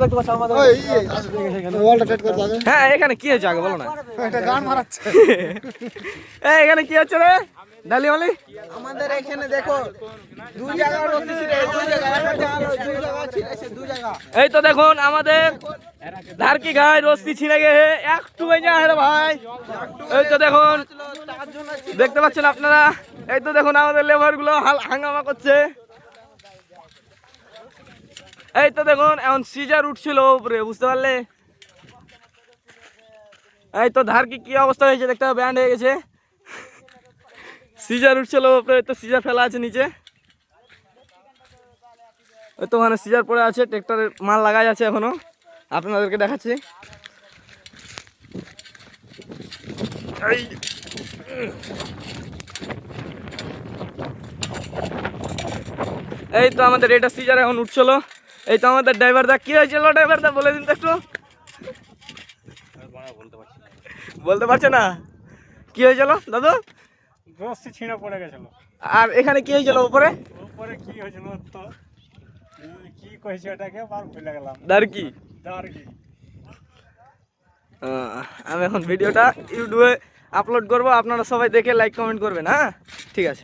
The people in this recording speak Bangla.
দেখতে পাচ্ছ আমাদের হ্যাঁ এখানে কি হয়েছে আগে বলো না গান মারাচ্ছে এখানে কি হচ্ছে রে ডালি মালি আমাদের এখানে দেখো দুই জায়গা রশি ছিঁড়ে দুই জায়গা এই তো দেখুন আমাদের ধারকি গায়ে রশি ছিঁড়ে গেছে একটু বেজা রে ভাই এই তো দেখুন দেখতে পাচ্ছেন আপনারা এই তো দেখুন আমাদের লেবার গুলো হাঙ্গামা করছে এই তো দেখুন এখন সিজার উঠছিল উপরে বুঝতে পারলে এই তো ধারকি কি অবস্থা হয়েছে দেখতে ব্যান্ড হয়ে গেছে সিজার উঠছিল উপরে তো সিজার ফেলা আছে নিচে ওই তো ওখানে সিজার পড়ে আছে ট্রেক্টরের মাল লাগাই আছে এখনো আপনাদেরকে দেখাচ্ছি এই তো আমাদের এটা সিজার এখন উঠছিল এই তো আমাদের ড্রাইভার দা কি হয়েছিল ড্রাইভার দা বলে দিন তো একটু বলতে পারছে না কি হয়েছিল দাদু রশি ছিঁড়ে পড়ে গেছিল আর এখানে কি হয়েছিল উপরে উপরে কি হয়েছিল তো কি কইছে এটাকে বার ভুলে গেলাম দারকি দাঁড়কি আমি এখন ভিডিওটা ইউটিউবে আপলোড করব আপনারা সবাই দেখে লাইক কমেন্ট করবেন হ্যাঁ ঠিক আছে